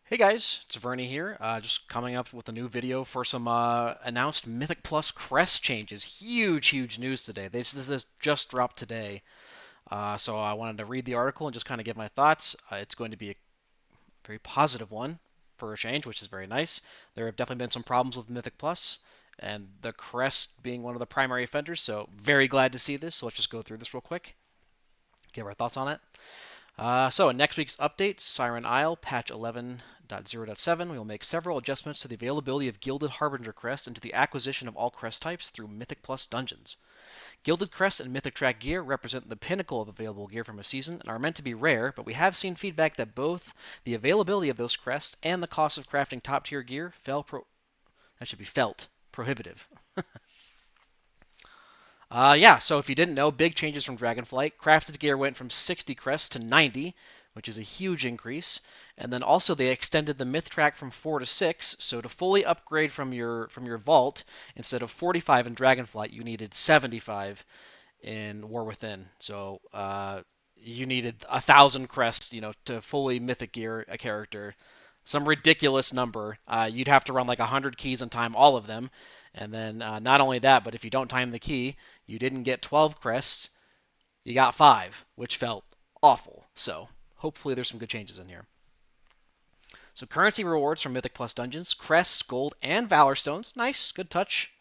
Hey guys, it's Vernie here. Just coming up with a new video for some announced Mythic Plus Crest changes. Huge news today. This just dropped today, so I wanted to read the article and just kind of give my thoughts. It's going to be a very positive one for a change, which is very nice. There have definitely been some problems with Mythic Plus, and the Crest being one of the primary offenders. So very glad to see this. So let's just go through this real quick, give our thoughts on it. So in next week's update, Siren Isle, patch 11.0.7, we will make several adjustments to the availability of Gilded Harbinger Crest and to the acquisition of all crest types through Mythic Plus dungeons. Gilded Crest and Mythic Track gear represent the pinnacle of available gear from a season and are meant to be rare, but we have seen feedback that both the availability of those crests and the cost of crafting top tier gear felt prohibitive. Yeah, so if you didn't know, big changes from Dragonflight. Crafted gear went from 60 crests to 90, which is a huge increase. And then also they extended the myth track from 4 to 6, so to fully upgrade from your vault, instead of 45 in Dragonflight, you needed 75 in War Within. So you needed 1,000 crests, to fully mythic gear a character. Some ridiculous number. You'd have to run like 100 keys and time all of them. And then not only that, but if you don't time the key, you didn't get 12 crests, you got 5, which felt awful. So hopefully there's some good changes in here. So currency rewards from Mythic Plus dungeons, crests, gold, and Valor Stones. Nice, good touch.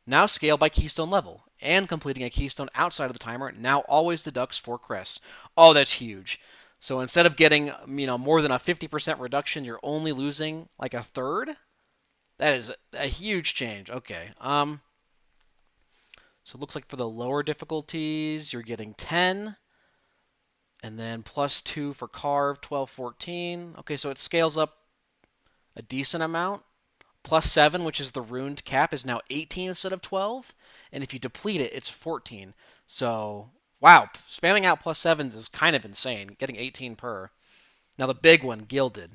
Now scale by keystone level. And completing a keystone outside of the timer now always deducts 4 crests. Oh, that's huge. So instead of getting, more than a 50% reduction, you're only losing like a third. That is a huge change. Okay. So it looks like for the lower difficulties, you're getting 10, and then plus 2 for carve, 12, 14. Okay, so it scales up a decent amount. Plus 7, which is the runed cap, is now 18 instead of 12. And if you deplete it, it's 14. So, wow, spamming out plus 7s is kind of insane, getting 18 per. Now, the big one, Gilded.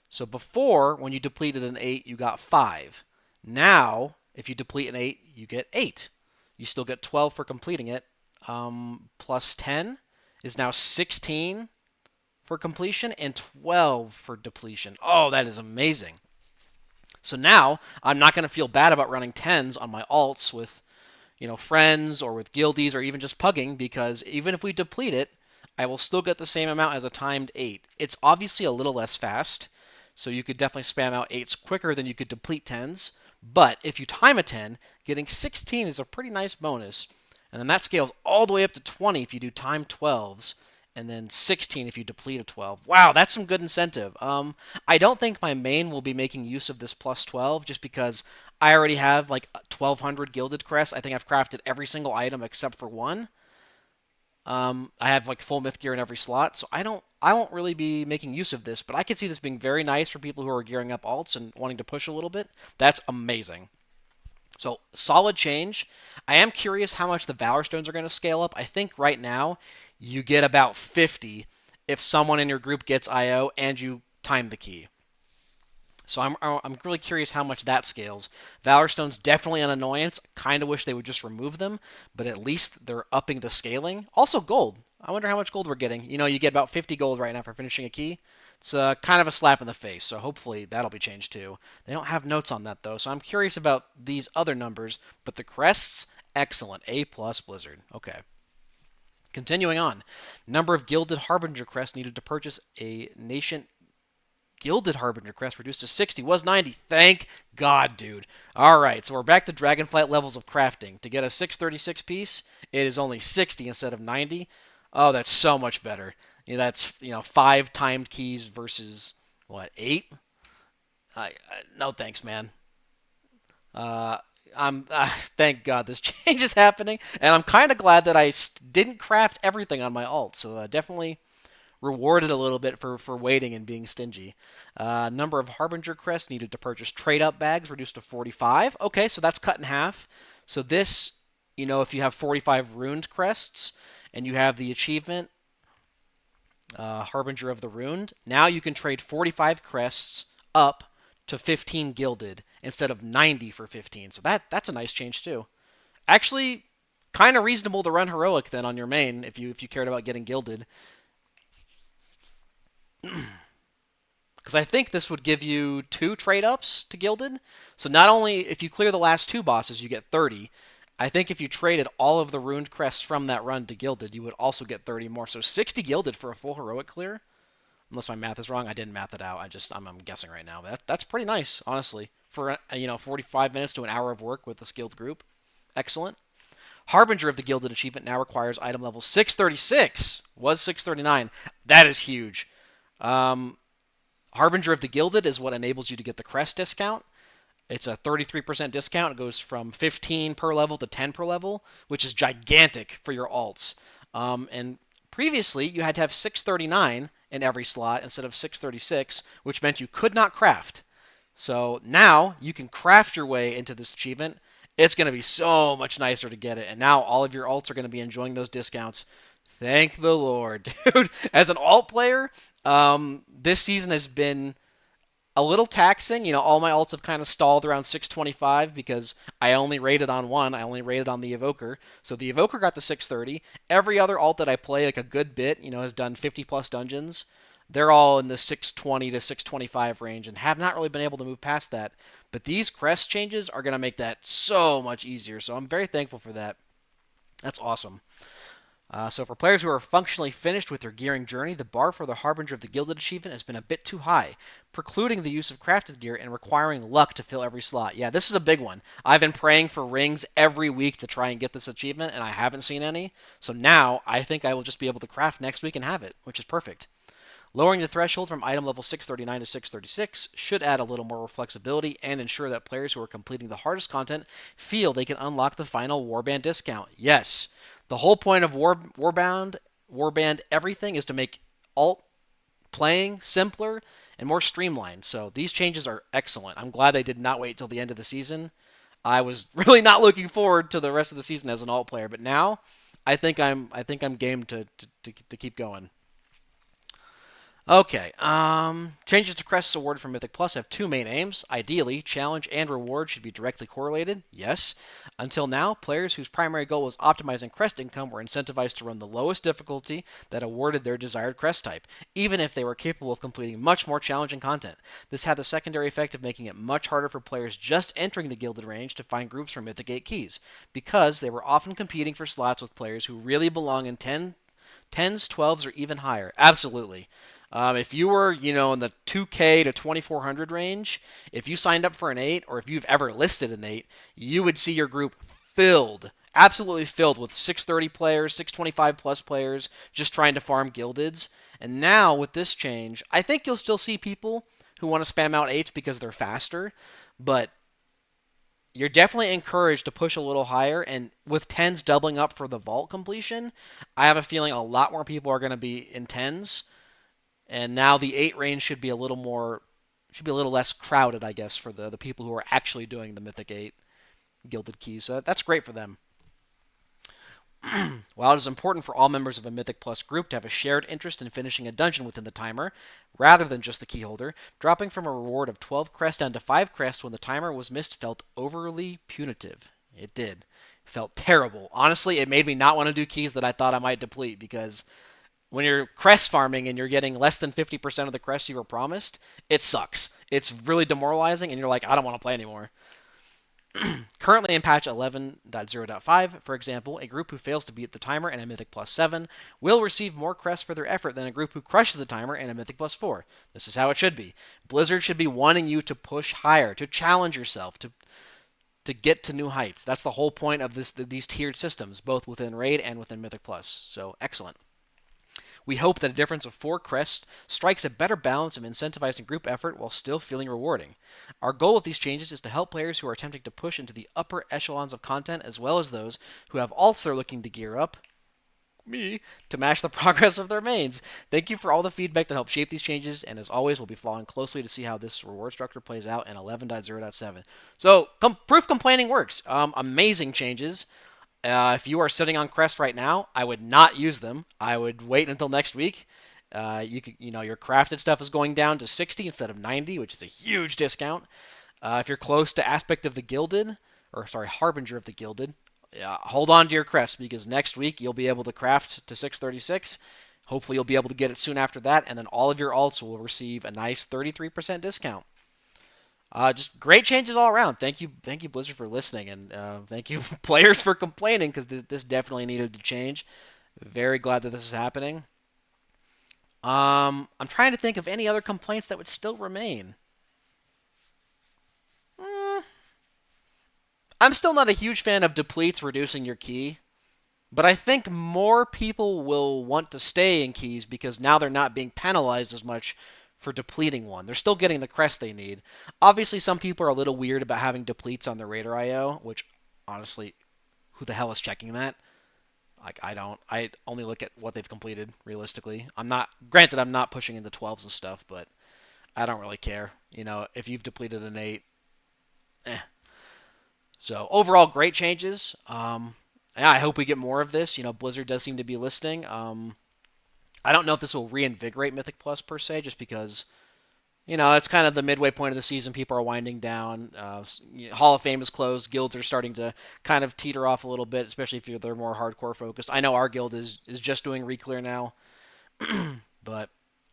So, before, when you depleted an 8, you got 5. Now, if you deplete an 8, you get 8. You still get 12 for completing it. Plus 10 is now 16 for completion and 12 for depletion. Oh, that is amazing. So now I'm not going to feel bad about running 10s on my alts with, friends or with guildies or even just pugging, because even if we deplete it, I will still get the same amount as a timed 8. It's obviously a little less fast, so you could definitely spam out 8s quicker than you could deplete 10s. But if you time a 10, getting 16 is a pretty nice bonus. And then that scales all the way up to 20 if you do time 12s, and then 16 if you deplete a 12. Wow, that's some good incentive. I don't think my main will be making use of this plus 12 just because I already have like 1,200 gilded crests. I think I've crafted every single item except for one. I have like full myth gear in every slot, so I won't really be making use of this, but I could see this being very nice for people who are gearing up alts and wanting to push a little bit. That's amazing. So solid change. I am curious how much the Valor Stones are going to scale up. I think right now you get about 50 if someone in your group gets IO and you time the key. So I'm really curious how much that scales. Valor Stone's definitely an annoyance. Kind of wish they would just remove them, but at least they're upping the scaling. Also gold. I wonder how much gold we're getting. You get about 50 gold right now for finishing a key. It's kind of a slap in the face, so hopefully that'll be changed too. They don't have notes on that though, so I'm curious about these other numbers. But the crests, excellent. A plus Blizzard. Okay. Continuing on, number of gilded harbinger crests needed to purchase a nation Gilded Harbinger Crest reduced to 60. Was 90. Thank God, dude. All right, so we're back to Dragonflight levels of crafting. To get a 636 piece, it is only 60 instead of 90. Oh, that's so much better. That's 5 timed keys versus what, 8? No thanks, man. Uh, thank God this change is happening, and I'm kind of glad that I didn't craft everything on my alt. So definitely rewarded a little bit for waiting and being stingy. Number of Harbinger crests needed to purchase trade up bags reduced to 45. Okay, so that's cut in half. So this, if you have 45 runed crests and you have the achievement Harbinger of the Runed, now you can trade 45 crests up to 15 gilded instead of 90 for 15. So that's a nice change too. Actually, kind of reasonable to run heroic then on your main if you cared about getting gilded. because I think this would give you 2 trade-ups to Gilded. So not only if you clear the last 2 bosses, you get 30. I think if you traded all of the ruined crests from that run to Gilded, you would also get 30 more. So 60 Gilded for a full heroic clear. Unless my math is wrong, I didn't math it out. I'm guessing right now. That's pretty nice, honestly, for 45 minutes to an hour of work with the skilled group. Excellent. Harbinger of the Gilded achievement now requires item level 636. Was 639. That is huge. Harbinger of the Gilded is what enables you to get the Crest discount. It's a 33% discount. It goes from 15 per level to 10 per level, which is gigantic for your alts. And previously, you had to have 639 in every slot instead of 636, which meant you could not craft. So now you can craft your way into this achievement. It's going to be so much nicer to get it. And now all of your alts are going to be enjoying those discounts. Thank the Lord, dude. As an alt player, this season has been a little taxing. All my alts have kind of stalled around 625 because I only rated on one. I only rated on the Evoker. So the Evoker got the 630. Every other alt that I play, like a good bit, has done 50 plus dungeons. They're all in the 620 to 625 range and have not really been able to move past that. But these crest changes are going to make that so much easier. So I'm very thankful for that. That's awesome. So for players who are functionally finished with their gearing journey, the bar for the Harbinger of the Gilded achievement has been a bit too high, precluding the use of crafted gear and requiring luck to fill every slot. Yeah, this is a big one. I've been praying for rings every week to try and get this achievement, and I haven't seen any. So now I think I will just be able to craft next week and have it, which is perfect. Lowering the threshold from item level 639 to 636 should add a little more flexibility and ensure that players who are completing the hardest content feel they can unlock the final Warband discount. Yes, the whole point of Warband everything is to make alt playing simpler and more streamlined. So these changes are excellent. I'm glad they did not wait till the end of the season. I was really not looking forward to the rest of the season as an alt player, but now I think I'm game to keep going. Okay, changes to Crest's award for Mythic Plus have 2 main aims. Ideally, challenge and reward should be directly correlated, yes. Until now, players whose primary goal was optimizing Crest income were incentivized to run the lowest difficulty that awarded their desired Crest type, even if they were capable of completing much more challenging content. This had the secondary effect of making it much harder for players just entering the Gilded range to find groups for Mythic 8 keys, because they were often competing for slots with players who really belong in 10s, 12s, or even higher. Absolutely. If you were, in the 2K to 2400 range, if you signed up for an 8, or if you've ever listed an 8, you would see your group filled, absolutely filled with 630 players, 625 plus players, just trying to farm Gildeds. And now, with this change, I think you'll still see people who want to spam out 8s because they're faster, but you're definitely encouraged to push a little higher, and with 10s doubling up for the vault completion, I have a feeling a lot more people are going to be in 10s. And now the 8 range should be a little less crowded, I guess, for the people who are actually doing the Mythic 8 Gilded keys. So that's great for them. While it is important for all members of a Mythic Plus group to have a shared interest in finishing a dungeon within the timer, rather than just the keyholder, dropping from a reward of 12 crests down to 5 crests when the timer was missed felt overly punitive. It did. It felt terrible. Honestly, it made me not want to do keys that I thought I might deplete, because when you're crest farming and you're getting less than 50% of the crests you were promised, it sucks. It's really demoralizing, and you're like, I don't want to play anymore. Currently in patch 11.0.5, for example, a group who fails to beat the timer in a Mythic Plus 7 will receive more crests for their effort than a group who crushes the timer in a Mythic Plus 4. This is how it should be. Blizzard should be wanting you to push higher, to challenge yourself, to get to new heights. That's the whole point of these tiered systems, both within Raid and within Mythic Plus. So, excellent. We hope that a difference of 4 crests strikes a better balance of incentivizing group effort while still feeling rewarding. Our goal with these changes is to help players who are attempting to push into the upper echelons of content, as well as those who have alts they're looking to gear up, me, to match the progress of their mains. Thank you for all the feedback that helped shape these changes, and as always, we'll be following closely to see how this reward structure plays out in 11.0.7. So, proof complaining works. Amazing changes. If you are sitting on Crest right now, I would not use them. I would wait until next week. Your crafted stuff is going down to 60 instead of 90, which is a huge discount. If you're close to Aspect of the Gilded, Harbinger of the Gilded, hold on to your crest, because next week you'll be able to craft to 636. Hopefully, you'll be able to get it soon after that, and then all of your alts will receive a nice 33% discount. Just great changes all around. Thank you, Blizzard, for listening, and thank you, players, for complaining because this definitely needed to change. Very glad that this is happening. I'm trying to think of any other complaints that would still remain. Mm, I'm still not a huge fan of depletes reducing your key, but I think more people will want to stay in keys because now they're not being penalized as much for depleting one. They're still getting the crest they need. Obviously, some people are a little weird about having depletes on their Raider IO, which honestly, who the hell is checking that? Like I don't. I only look at what they've completed realistically. I'm not. Granted, I'm not pushing into 12s and stuff, but I don't really care. If you've depleted an 8, eh. So overall, great changes. Yeah, I hope we get more of this. Blizzard does seem to be listening. I don't know if this will reinvigorate Mythic Plus per se, just because it's kind of the midway point of the season. People are winding down. Hall of Fame is closed. Guilds are starting to kind of teeter off a little bit, especially if they're more hardcore focused. I know our guild is just doing Reclear now, but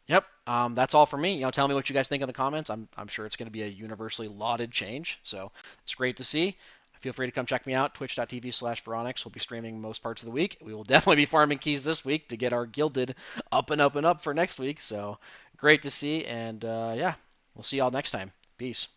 yep, that's all for me. Tell me what you guys think in the comments. I'm sure it's going to be a universally lauded change, so it's great to see. Feel free to come check me out, twitch.tv/Veronix. We'll be streaming most parts of the week. We will definitely be farming keys this week to get our gilded up and up and up for next week. So great to see, and yeah, we'll see y'all next time. Peace.